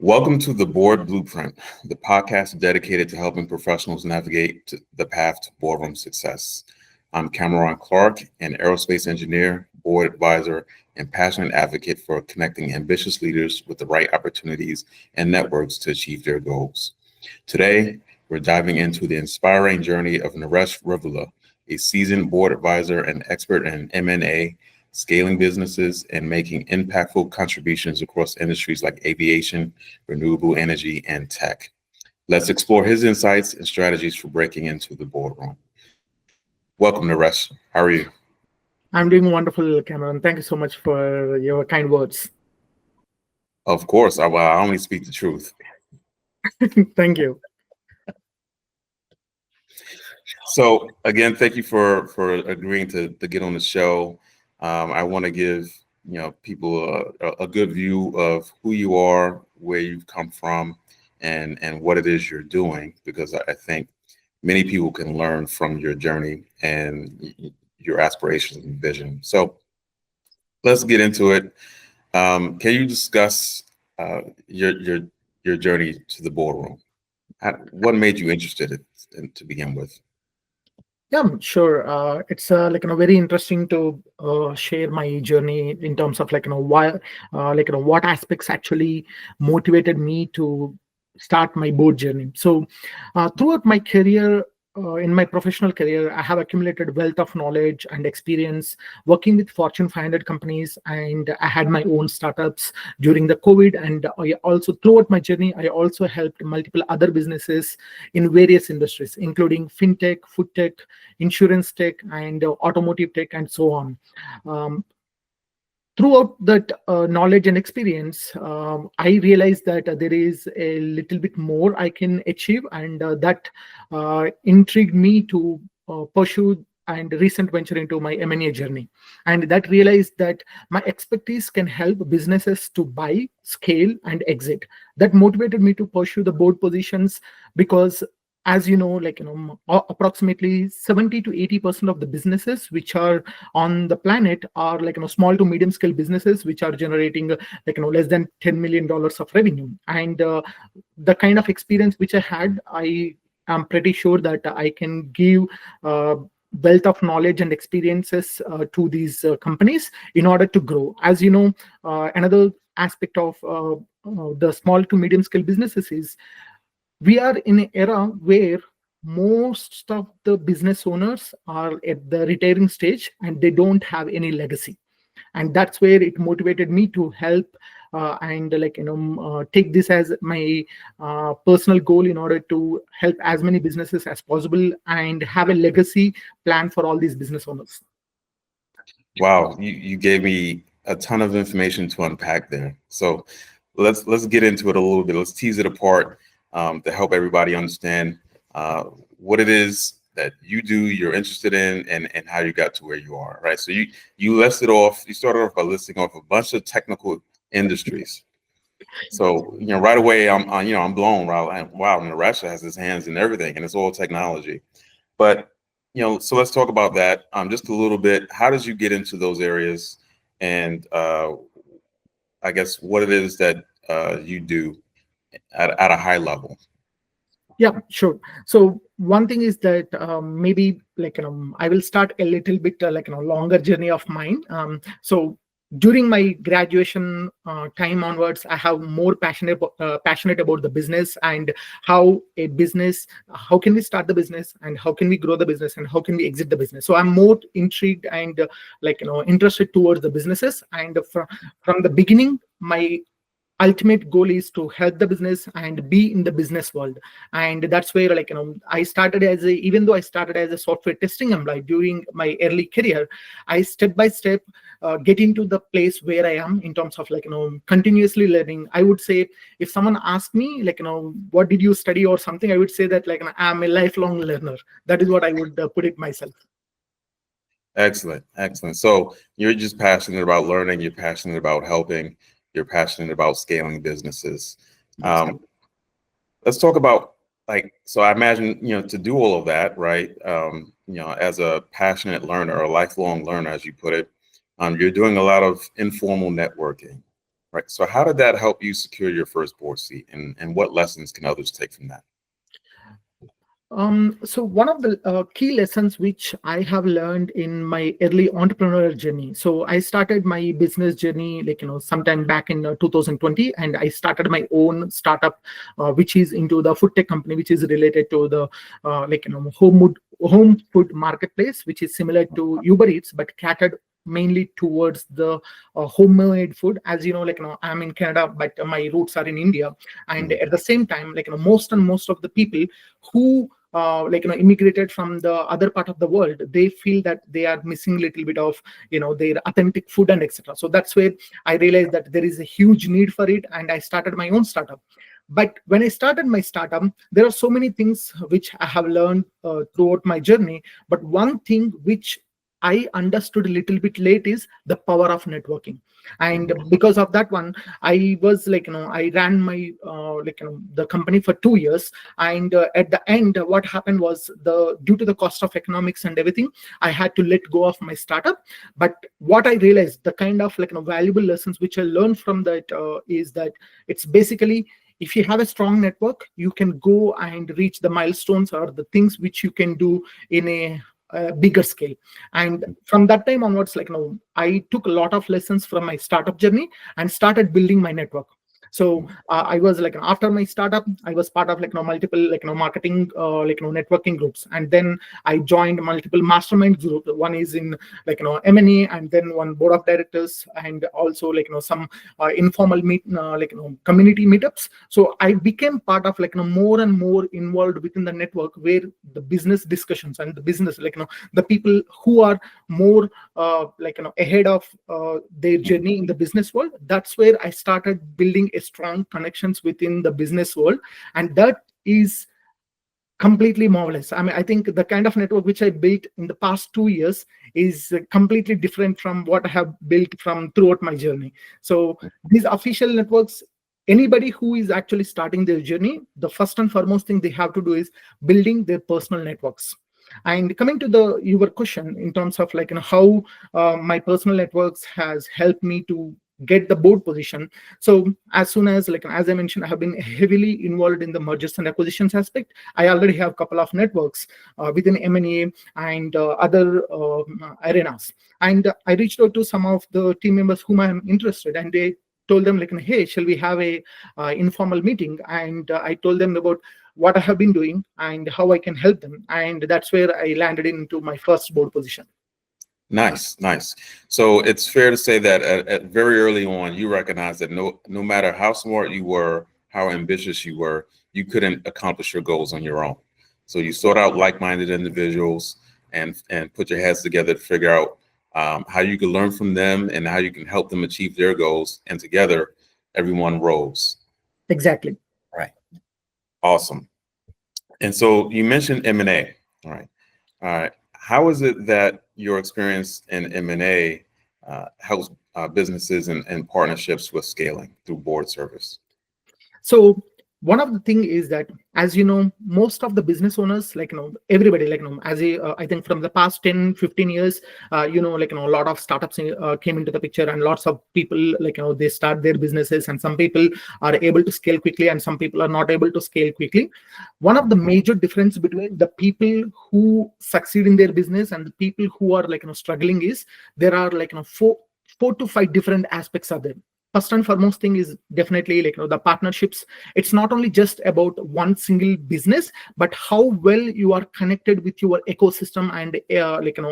Welcome to the Board Blueprint, the podcast dedicated to helping professionals navigate the path to boardroom success. I'm Cameron Clark, an aerospace engineer, board advisor, and passionate advocate for connecting ambitious leaders with the right opportunities and networks to achieve their goals. Today, we're diving into the inspiring journey of Naresh Revula, a seasoned board advisor and expert in M&A, scaling businesses, and making impactful contributions across industries like aviation, renewable energy, and tech. Let's explore his insights and strategies for breaking into the boardroom. Welcome, Naresh. How are you? I'm doing wonderful, Cameron. Thank you so much for your kind words. Of course, I only speak the truth. Thank you. So again, thank you for agreeing to get on the show. I want to give people a good view of who you are, where you've come from, and what it is you're doing, because I think many people can learn from your journey and your aspirations and vision. So let's get into it. Can you discuss your journey to the boardroom? What made you interested to begin with? Yeah, sure. It's very interesting to share my journey in terms of why what aspects actually motivated me to start my board journey. So throughout my career, in my professional career, I have accumulated wealth of knowledge and experience working with Fortune 500 companies, and I had my own startups during the COVID. And I also, throughout my journey, I also helped multiple other businesses in various industries, including fintech, food tech, insurance tech, and automotive tech, and so on. Um, Throughout that knowledge and experience, I realized that there is a little bit more I can achieve, and that intrigued me to pursue and recent venture into my M&A journey. And that realized that my expertise can help businesses to buy, scale, and exit. That motivated me to pursue the board positions because, as you know, approximately 70 to 80% of the businesses which are on the planet are small to medium scale businesses which are generating less than $10 million of revenue. And the kind of experience which I had, I am pretty sure that I can give wealth of knowledge and experiences to these companies in order to grow. As you know, another aspect of the small to medium scale businesses is we are in an era where most of the business owners are at the retiring stage and they don't have any legacy. And that's where it motivated me to help and take this as my personal goal in order to help as many businesses as possible and have a legacy plan for all these business owners. Wow, you gave me a ton of information to unpack there. So let's get into it a little bit. Let's tease it apart to help everybody understand what it is that you do, you're interested in, and how you got to where you are. Right. So you listed off. You started off by listing off a bunch of technical industries. So right away I'm blown. Wow, Naresh has his hands in everything, and it's all technology. But so let's talk about that just a little bit. How did you get into those areas, and I guess what it is that you do at a high level? Yeah, sure. So one thing is that maybe I will start a little bit longer journey of mine. So during my graduation time onwards, I have more passionate about the business and how can we start the business, and how can we grow the business, and how can we exit the business. So I'm more intrigued and interested towards the businesses. And from the beginning, my ultimate goal is to help the business and be in the business world. And that's where I started even though I started as a software testing employee during my early career, I step by step get into the place where I am in terms of continuously learning. I would say, if someone asked me what did you study or something, I would say that I'm a lifelong learner. That is what I would put it myself. Excellent. So you're just passionate about learning, you're passionate about helping, you're passionate about scaling businesses. Let's talk about so I imagine, to do all of that, right? As a passionate learner, or a lifelong learner, as you put it, you're doing a lot of informal networking. Right. So how did that help you secure your first board seat, and what lessons can others take from that? So one of the key lessons which I have learned in my early entrepreneurial journey. So I started my business journey sometime back in 2020, and I started my own startup, which is into the food tech company, which is related to the home food marketplace, which is similar to Uber Eats but catered mainly towards the homemade food. As you know, I'm in Canada, but my roots are in India, and Mhm. at the same time, most of the people who immigrated from the other part of the world, they feel that they are missing a little bit of their authentic food and etc. So that's where I realized that there is a huge need for it, and I started my own startup. But when I started my startup, there are so many things which I have learned throughout my journey. But one thing which I understood a little bit late is the power of networking. And Mhm. because of that one, I was I ran my the company for 2 years. And at the end, what happened was, the due to the cost of economics and everything, I had to let go of my startup. But what I realized, the kind of valuable lessons which I learned from that is that it's basically, if you have a strong network, you can go and reach the milestones or the things which you can do in a bigger scale. And from that time onwards, I took a lot of lessons from my startup journey and started building my network. So I was after my startup, I was part of multiple marketing networking groups. And then I joined multiple mastermind group. One is in M&A, and then one board of directors, and also some informal community meetups. So I became part of more and more involved within the network, where the business discussions and the business the people who are more ahead of their journey in the business world, that's where I started building a strong connections within the business world. And that is completely marvelous. I mean, I think the kind of network which I built in the past 2 years is completely different from what I have built from throughout my journey. So these official networks, anybody who is actually starting their journey, the first and foremost thing they have to do is building their personal networks. And coming to the your question in terms of how my personal networks has helped me to get the board position. So as soon as as I mentioned, I have been heavily involved in the mergers and acquisitions aspect. I already have a couple of networks within M&A and other arenas. And I reached out to some of the team members whom I am interested, and they told them hey, shall we have a informal meeting? And I told them about what I have been doing and how I can help them. And that's where I landed into my first board position. Nice, nice. So it's fair to say that at very early on, you recognize that no matter how smart you were, how ambitious you were, you couldn't accomplish your goals on your own. So you sought out like-minded individuals and put your heads together to figure out how you can learn from them and how you can help them achieve their goals. And together, everyone rose. Exactly. Right. Awesome. And so you mentioned M&A. All right. All right. How is it that your experience in M&A helps businesses and partnerships with scaling through board service? So one of the thing is that, as you know, most of the business owners, everybody, as I think from the past 10-15 years, a lot of startups came into the picture, and lots of people, they start their businesses, and some people are able to scale quickly and some people are not able to scale quickly. One of the major difference between the people who succeed in their business and the people who are struggling is, there are four to five different aspects of them. First and foremost thing is definitely the partnerships. It's not only just about one single business, but how well you are connected with your ecosystem and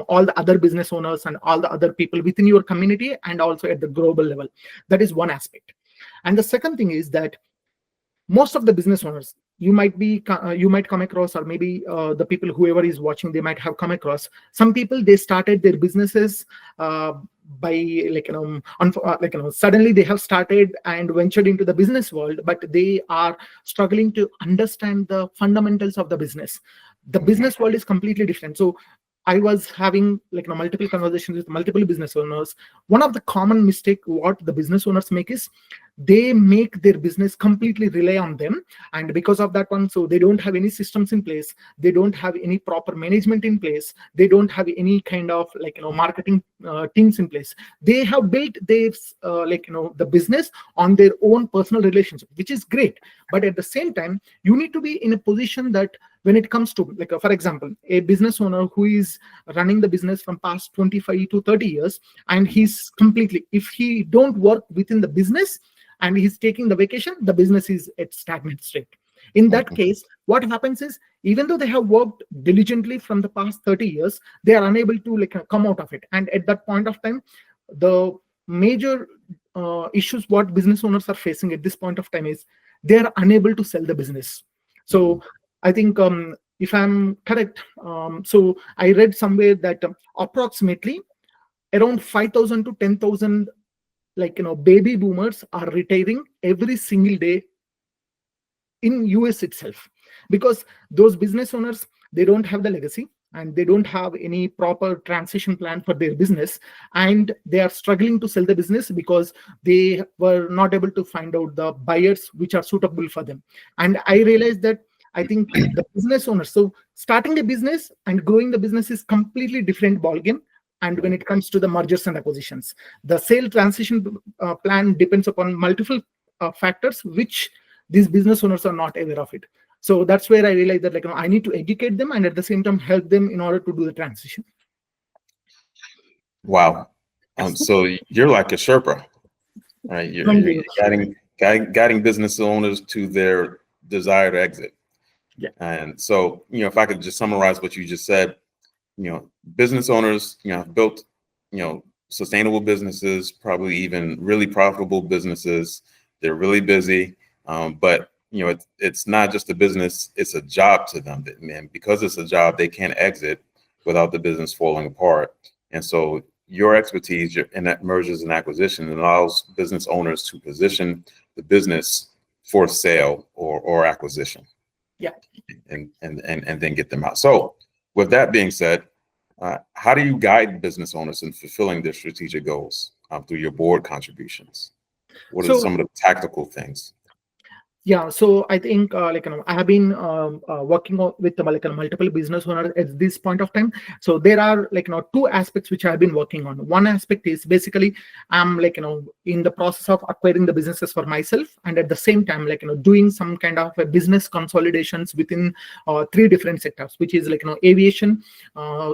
all the other business owners and all the other people within your community, and also at the global level. That is one aspect. And the second thing is that most of the business owners, you might come across, or maybe the people whoever is watching, they might have come across some people, they started their businesses by suddenly they have started and ventured into the business world, but they are struggling to understand the fundamentals of the business. The business world is completely different. So I was having multiple conversations with multiple business owners. One of the common mistake what the business owners make is they make their business completely rely on them, and because of that one, so they don't have any systems in place, they don't have any proper management in place, they don't have any kind of marketing teams in place. They have built this the business on their own personal relationship, which is great, but at the same time you need to be in a position that when it comes to for example, a business owner who is running the business from past 25 to 30 years, and he's completely, if he don't work within the business and he's taking the vacation, the business is at stagnant state. In that case, what happens is, even though they have worked diligently from the past 30 years, they are unable to come out of it. And at that point of time, the major issues what business owners are facing at this point of time is they are unable to sell the business. So I think, if I'm correct, so I read somewhere that approximately around 5,000 to 10,000 baby boomers are retiring every single day in US itself, because those business owners, they don't have the legacy and they don't have any proper transition plan for their business, and they are struggling to sell the business because they were not able to find out the buyers which are suitable for them. And I realized that I think the business owners, so starting a business and growing the business is completely different ballgame. And when it comes to the mergers and acquisitions, the sale transition plan depends upon multiple factors which these business owners are not aware of it. So that's where I realized that I need to educate them and at the same time help them in order to do the transition. Wow. So you're like a Sherpa, right? You're guiding business owners to their desired exit. Yeah. And so, if I could just summarize what you just said, business owners, have built, sustainable businesses, probably even really profitable businesses. They're really busy, but it's not just a business; it's a job to them. And because it's a job, they can't exit without the business falling apart. And so, your expertise in that mergers and acquisition allows business owners to position the business for sale or acquisition. Yeah. And then get them out. So, with that being said, how do you guide business owners in fulfilling their strategic goals through your board contributions? What are some of the tactical things? Yeah, so I think I have been working with multiple business owners at this point of time. So there are two aspects which I have been working on. One aspect is basically I'm in the process of acquiring the businesses for myself, and at the same time doing some kind of a business consolidations within three different sectors, which is aviation,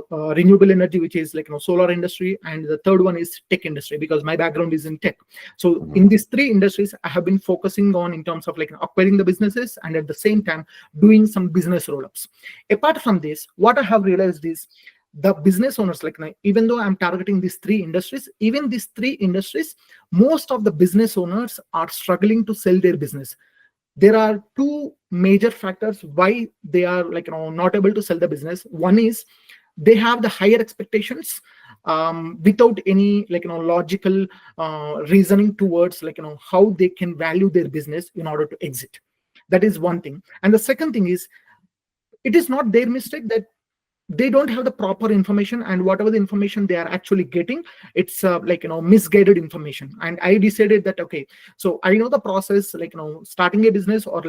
renewable energy, which is solar industry, and the third one is tech industry, because my background is in tech. So in these three industries, I have been focusing on in terms of acquiring the businesses and at the same time doing some business roll-ups. Apart from this, what I have realized is the business owners, even though I'm targeting these three industries, even these three industries, most of the business owners are struggling to sell their business. There are two major factors why they are not able to sell the business. One is they have the higher expectations without any logical reasoning towards how they can value their business in order to exit. That is one thing. And the second thing is, it is not their mistake that they don't have the proper information, and whatever the information they are actually getting, it's misguided information. And I decided that, okay, so I know the process, starting a business or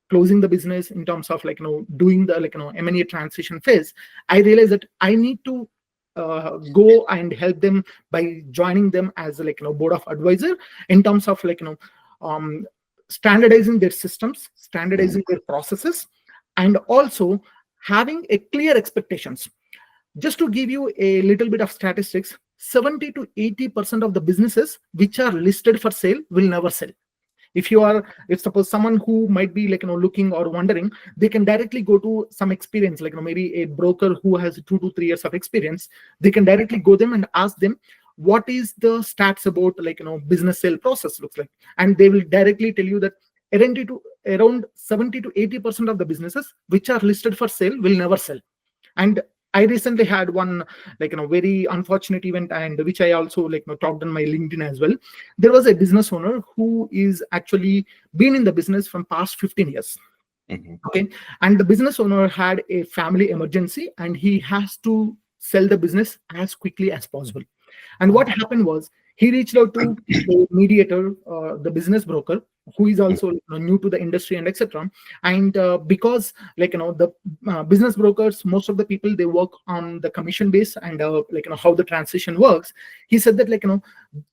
closing the business in terms of doing the M&A transition phase. I realized that I need to go and help them by joining them as a board of advisor in terms of standardizing their systems, standardizing their processes, and also having a clear expectations. Just to give you a little bit of statistics, 70 to 80% of the businesses which are listed for sale will never sell. If suppose someone who might be looking or wondering, they can directly go to some experience, maybe a broker who has 2 to 3 years of experience. They can directly go them and ask them what is the stats about business sale process looks like, and they will directly tell you that around 70 to 80% of the businesses which are listed for sale will never sell. And I recently had one very unfortunate event, and which I also talked on my LinkedIn as well. There was a business owner who is actually been in the business from past 15 years. Okay, and the business owner had a family emergency, and he has to sell the business as quickly as possible. And what happened was he reached out to a mediator, the business broker, who is also new to the industry and etc. And because the business brokers, most of the people, they work on the commission base, and how the transition works. He said that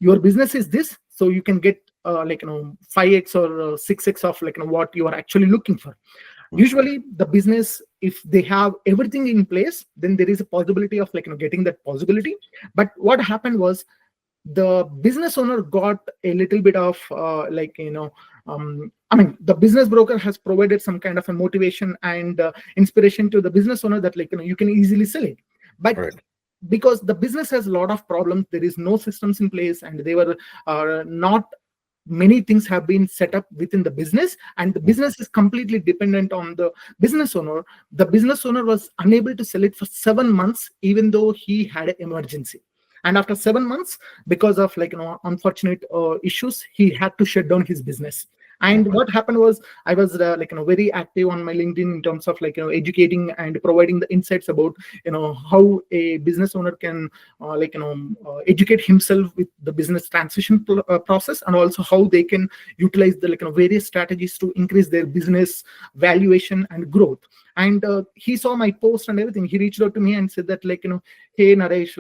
your business is this, so you can get 5x or 6x of what you are actually looking for. Usually the business, if they have everything in place, then there is a possibility of getting that possibility. But what happened was the business owner got a little bit of I mean, the business broker has provided some kind of a motivation and inspiration to the business owner that you can easily sell it. But Right. because the business has a lot of problems, there is no systems in place, and they were not many things have been set up within the business, and the business is completely dependent on the business owner. The business owner was unable to sell it for 7 months, even though he had an emergency. And after 7 months, because of unfortunate issues, he had to shut down his business. And what happened was, I was very active on my LinkedIn in terms of educating and providing the insights about how a business owner can educate himself with the business transition process, and also how they can utilize the various strategies to increase their business valuation and growth. And he saw my post and everything. He reached out to me and said that hey Naresh,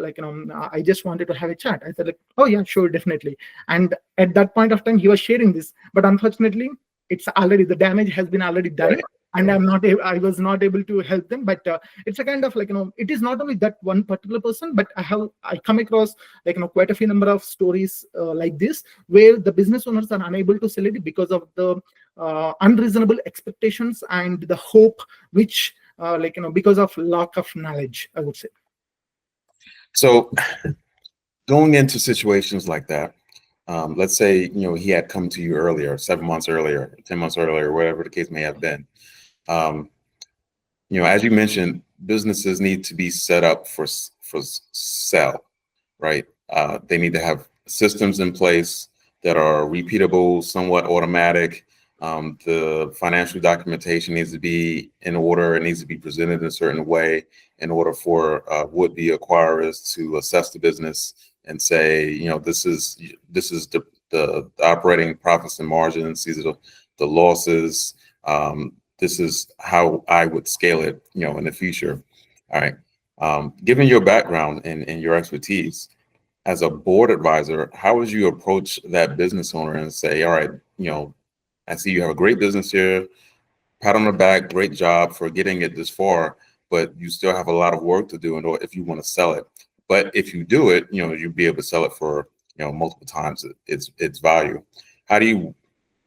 I just wanted to have a chat. I said oh yeah, sure, definitely. And at that point of time, he was sharing this, but unfortunately, it's already, the damage has been already done. Right. And I was not able to help them. But it's a kind of it is not only that one particular person, but I come across quite a few number of stories like this, where the business owners are unable to sell it because of the unreasonable expectations and the hope, which because of lack of knowledge, I would say. So going into situations like that, let's say, he had come to you earlier, 7 months earlier, 10 months earlier, whatever the case may have been. As you mentioned, businesses need to be set up for sell, right? They need to have systems in place that are repeatable, somewhat automatic. The financial documentation needs to be in order. It needs to be presented in a certain way in order for would-be acquirers to assess the business and say, this is the operating profits and margins. These are the losses. This is how I would scale it, in the future. All right. Given your background and your expertise as a board advisor, how would you approach that business owner and say, all right, I see you have a great business here, pat on the back, great job for getting it this far, but you still have a lot of work to do in order if you want to sell it. But if you do it, you'll be able to sell it for, multiple times its value. How do you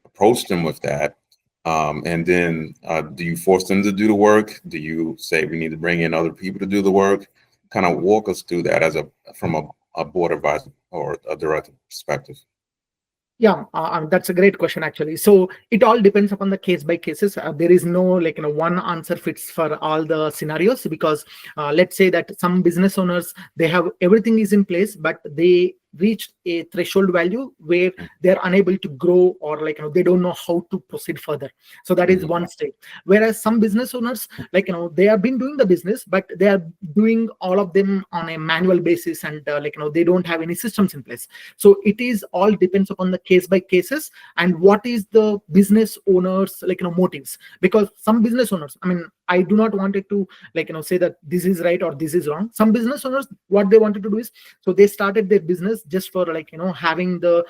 approach them with that? And then do you force them to do the work? Do you say we need to bring in other people to do the work? Kind of walk us through that from a board advisor or a director perspective. Yeah, that's a great question, actually. So it all depends upon the case by cases. There is no one answer fits for all the scenarios, because let's say that some business owners, they have everything is in place, but they reached a threshold value where they're unable to grow, or they don't know how to proceed further. So that is one state. Whereas some business owners, they have been doing the business, but they are doing all of them on a manual basis, and they don't have any systems in place. So it is all depends upon the case by cases, and what is the business owners motives. Because some business owners, I mean, I do not want it to say that this is right or this is wrong. Some business owners, what they wanted to do is, so they started their business just for having the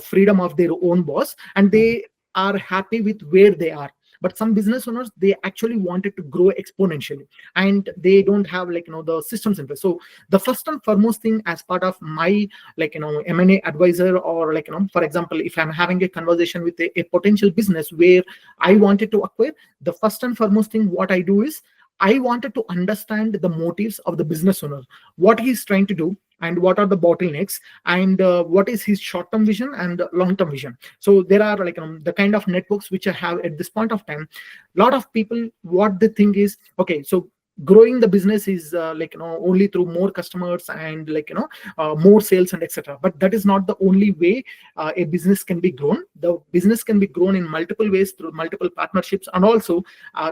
freedom of their own boss, and they are happy with where they are. But some business owners, they actually wanted to grow exponentially, and they don't have the systems in place. So the first and foremost thing, as part of my M&A advisor, or for example, if I'm having a conversation with a potential business where I wanted to acquire, the first and foremost thing what I do is, I wanted to understand the motives of the business owner, what he's trying to do, and what are the bottlenecks, and what is his short-term vision and long-term vision. So there are the kind of networks which I have at this point of time. A lot of people, what they think is, okay, so growing the business is only through more customers and more sales and etc. But that is not the only way a business can be grown. The business can be grown in multiple ways through multiple partnerships, and also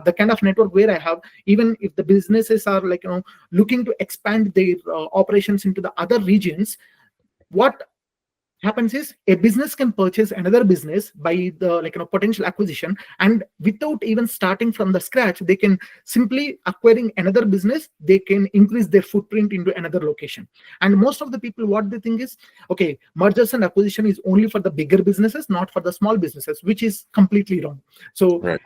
the kind of network where I have, even if the businesses are looking to expand their operations into the other regions, what happens is a business can purchase another business by the potential acquisition, and without even starting from the scratch, they can simply acquiring another business, they can increase their footprint into another location. And most of the people, what they think is, okay, mergers and acquisition is only for the bigger businesses, not for the small businesses, which is completely wrong. So Right.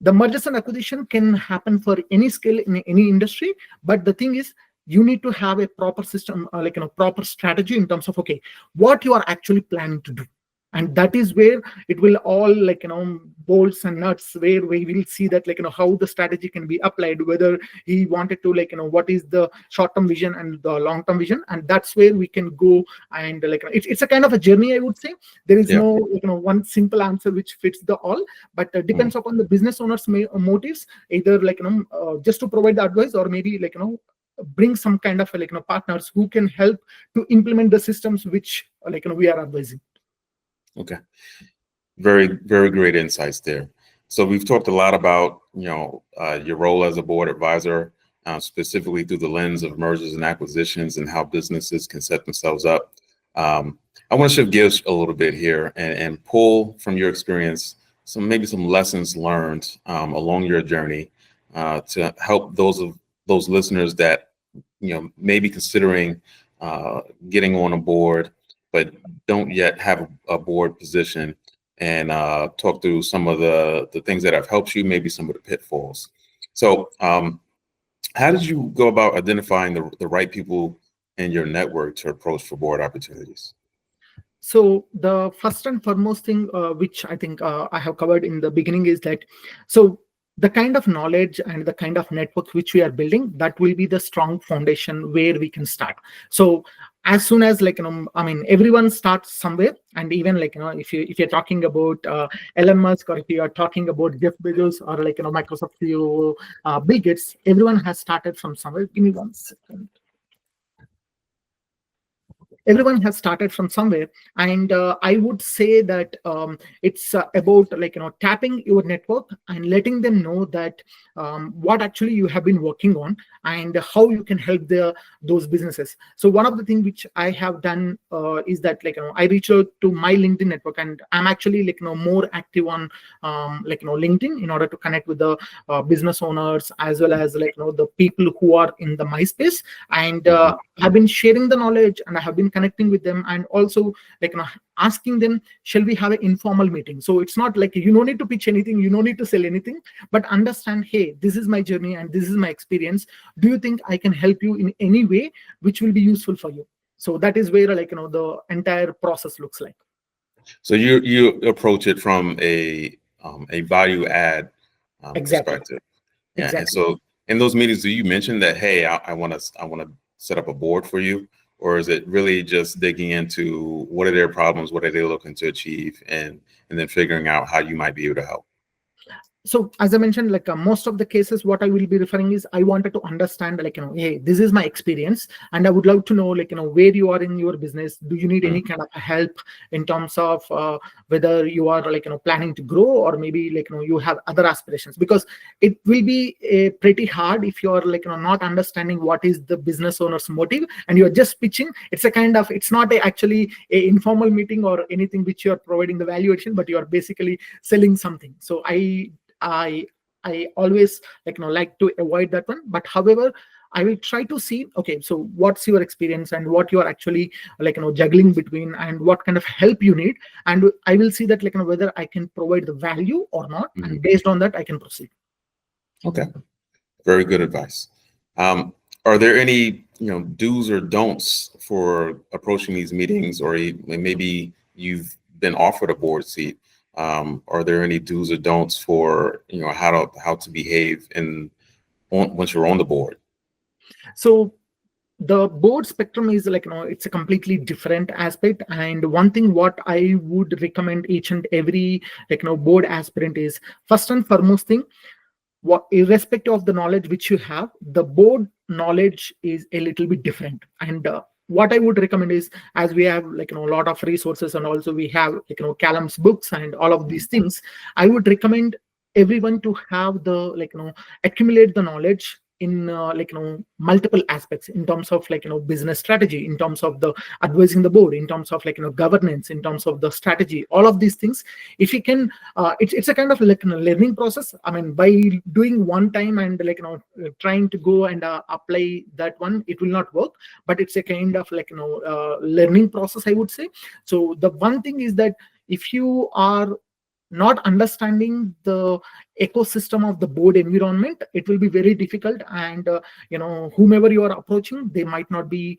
the mergers and acquisition can happen for any scale in any industry, but the thing is, you need to have a proper system, proper strategy in terms of, okay, what you are actually planning to do. And that is where it will all bolts and nuts, where we will see that how the strategy can be applied, whether he wanted to what is the short term vision and the long term vision. And that's where we can go. And it's a kind of a journey, I would say. There is Yeah. no one simple answer which fits the all, but Mm. depends upon the business owner's motives, either just to provide the advice, or maybe bring some kind of partners who can help to implement the systems which we are advising. Okay. Very, very great insights there. So we've talked a lot about, your role as a board advisor, specifically through the lens of mergers and acquisitions and how businesses can set themselves up. I want to shift gears a little bit here and pull from your experience maybe some lessons learned along your journey to help those listeners that maybe considering getting on a board but don't yet have a board position, and talk through some of the things that have helped you, maybe some of the pitfalls. So how did you go about identifying the right people in your network to approach for board opportunities? So the first and foremost thing, which I think I have covered in the beginning, is that, so the kind of knowledge and the kind of network which we are building, that will be the strong foundation where we can start. So as soon as I mean, everyone starts somewhere. And even if you're talking about Elon Musk, or if you are talking about Jeff Bezos, or Microsoft CEO Bill Gates, everyone has started from somewhere. Give me 1 second. Everyone has started from somewhere. And I would say that it's about tapping your network and letting them know that what actually you have been working on, and how you can help those businesses. So one of the things which I have done is that I reach out to my LinkedIn network, and I'm actually more active on LinkedIn, in order to connect with the business owners, as well as the people who are in the MySpace. And I've been sharing the knowledge, and I have been connecting with them, and also asking them, shall we have an informal meeting? So it's not you don't need to pitch anything, you don't need to sell anything, but understand, hey, this is my journey and this is my experience. Do you think I can help you in any way which will be useful for you? So that is where the entire process looks like. So you approach it from a value add Exactly. perspective. Yeah. And Exactly. so in those meetings, do you mention that, hey, I want to set up a board for you, or is it really just digging into what are their problems, what are they looking to achieve, and then figuring out how you might be able to help? So as I mentioned, most of the cases, what I will be referring is, I wanted to understand, hey, this is my experience, and I would love to know, where you are in your business. Do you need Mm. any kind of help in terms of whether you are planning to grow, or maybe you have other aspirations? Because it will be pretty hard if you are not understanding what is the business owner's motive, and you're just pitching. It's a kind of, it's not actually a informal meeting or anything which you are providing the value addition, but you are basically selling something. So I always like to avoid that one. But however, I will try to see, okay, so what's your experience, and what you are actually juggling between, and what kind of help you need, and I will see that whether I can provide the value or not, Mhm. and based on that I can proceed. Okay. Very good advice. Are there any do's or don'ts for approaching these meetings, or maybe you've been offered a board seat? Are there any do's or don'ts for how to behave once you're on the board? So the board spectrum is it's a completely different aspect. And one thing what I would recommend each and every board aspirant is, first and foremost thing, irrespective of the knowledge which you have, the board knowledge is a little bit different. And what I would recommend is, as we have a lot of resources, and also we have Callum's books and all of these things, I would recommend everyone to have the accumulate the knowledge in multiple aspects, in terms of business strategy, in terms of the advising the board, in terms of governance, in terms of the strategy, all of these things. If you can, it's a kind of learning process. I mean, by doing one time and trying to go and apply that one, it will not work. But it's a kind of learning process, I would say. So the one thing is that if you are not understanding the ecosystem of the board environment, it will be very difficult. And whomever you are approaching, they might not be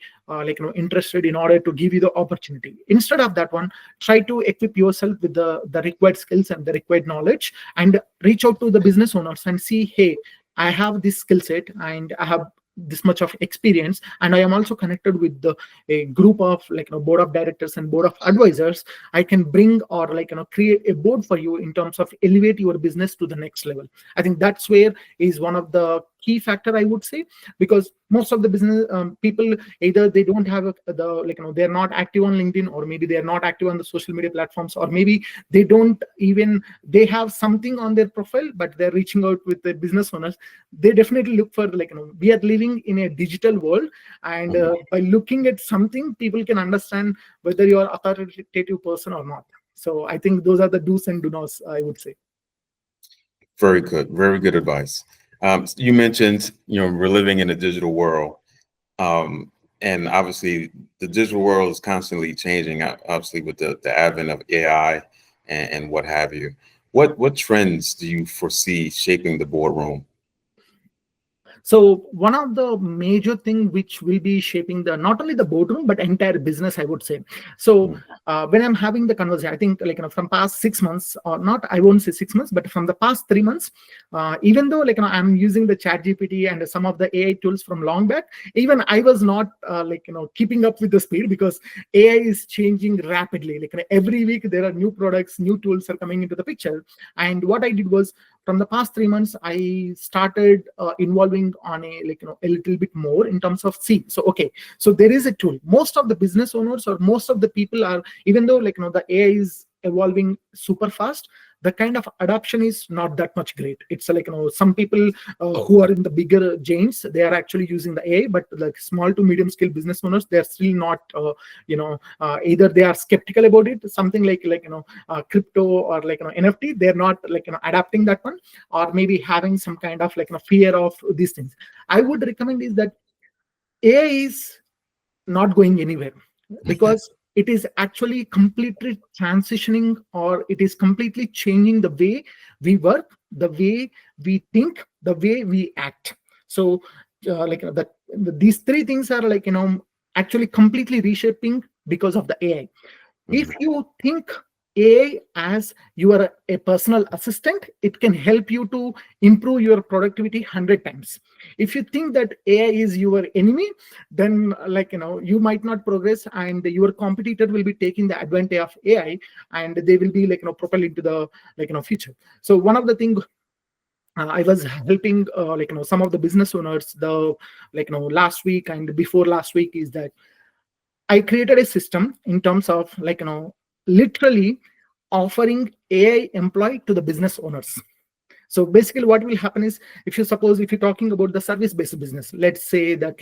interested in order to give you the opportunity. Instead of that one, try to equip yourself with the required skills and the required knowledge, and reach out to the business owners and see, hey, I have this skill set and I have this much of experience, and I am also connected with a group of board of directors and board of advisors. I can bring, or create a board for you in terms of elevate your business to the next level. I think that's where is one of the key factor, I would say. Because most of the business people, either they don't have they're not active on LinkedIn, or maybe they're not active on the social media platforms, or maybe they don't even, they have something on their profile but they're reaching out with the business owners. They definitely look for we are living in a digital world, and by looking at something, people can understand whether you are authoritative person or not. So I think those are the do's and do nots, I would say. Very good. Very good advice. You mentioned, we're living in a digital world. And obviously the digital world is constantly changing, obviously with the advent of AI and what have you. What trends do you foresee shaping the boardroom? So one of the major thing which will be shaping the not only the boardroom but entire business, I would say. So when I'm having the conversation, I think from past 6 months, or not, I won't say 6 months, but from the past 3 months, even though I'm using the chat GPT and some of the AI tools from long back, even I was not keeping up with the speed, because AI is changing rapidly. Every week there are new products, new tools are coming into the picture. And what I did was, from the past 3 months, I started involving on a little bit more in terms of so okay, so there is a tool. Most of the business owners, or most of the people are, even though the AI is evolving super fast, the kind of adoption is not that much great. It's some people who are in the bigger giants, they are actually using the AI, but small to medium scale business owners, they're still not either they are skeptical about it, something like crypto or NFT, they're not adapting that one, or maybe having some kind of fear of these things. I would recommend is that AI is not going anywhere, because it is actually completely transitioning, or it is completely changing the way we work, the way we think, the way we act. So these three things are actually completely reshaping because of the AI. If you think AI as your a personal assistant, it can help you to improve your productivity 100 times. If you think that AI is your enemy, then you might not progress, and your competitor will be taking the advantage of AI, and they will be propelled into the future. So one of the things I was helping some of the business owners the last week and before last week is that I created a system in terms of literally offering AI employee to the business owners. So basically what will happen is, if you're talking about the service based business, let's say that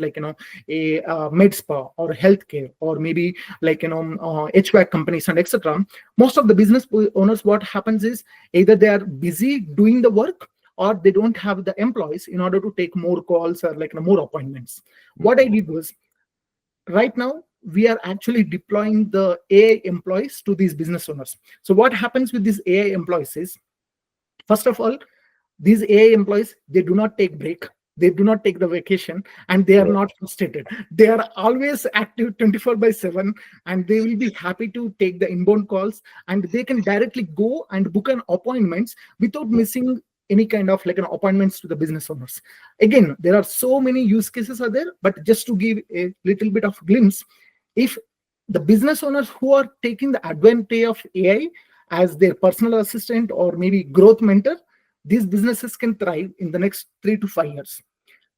a med spa or healthcare, or maybe HVAC companies and etc., most of the business owners, what happens is, either they are busy doing the work, or they don't have the employees in order to take more calls or more appointments. What I did was, right now we are actually deploying the AI employees to these business owners. So what happens with these AI employees is, first of all, these AI employees, they do not take break, they do not take the vacation, and they are not frustrated. They are always active 24/7, and they will be happy to take the inbound calls, and they can directly go and book an appointments without missing any kind of appointments to the business owners. Again, there are so many use cases are there, but just to give a little bit of glimpse, if the business owners who are taking the advantage of AI as their personal assistant or maybe growth mentor, these businesses can thrive in the next 3 to 5 years.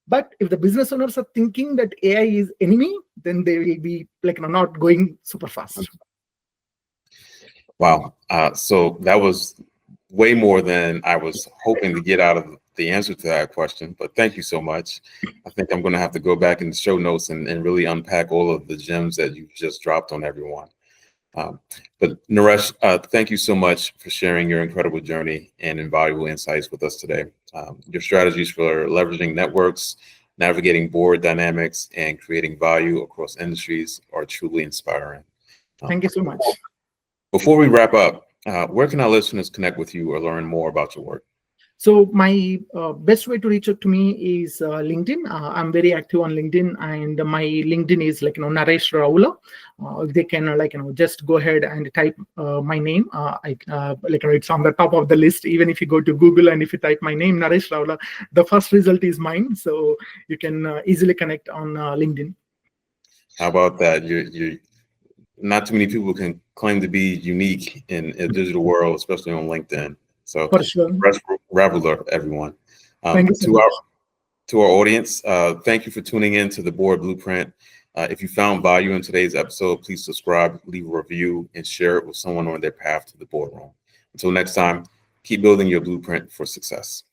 But if the business owners are thinking that AI is enemy, then they will be not going super fast. Wow. So that was way more than I was hoping to get out of the answer to that question, but thank you so much. I think I'm going to have to go back in the show notes and really unpack all of the gems that you just dropped on everyone. But Naresh, thank you so much for sharing your incredible journey and invaluable insights with us today. Your strategies for leveraging networks, navigating board dynamics, and creating value across industries are truly inspiring. Thank you so much. Before we wrap up, where can our listeners connect with you or learn more about your work? So my best way to reach out to me is LinkedIn. I'm very active on LinkedIn, and my LinkedIn is Naresh Revula. They can just go ahead and type my name. It's on the top of the list. Even if you go to Google and if you type my name, Naresh Revula, the first result is mine. So you can easily connect on LinkedIn. How about that? You not too many people can claim to be unique in a digital world, especially on LinkedIn. So, For sure. Reveler, everyone. Thank you so much. To our audience, thank you for tuning in to the Board Blueprint. If you found value in today's episode, please subscribe, leave a review, and share it with someone on their path to the boardroom. Until next time, keep building your blueprint for success.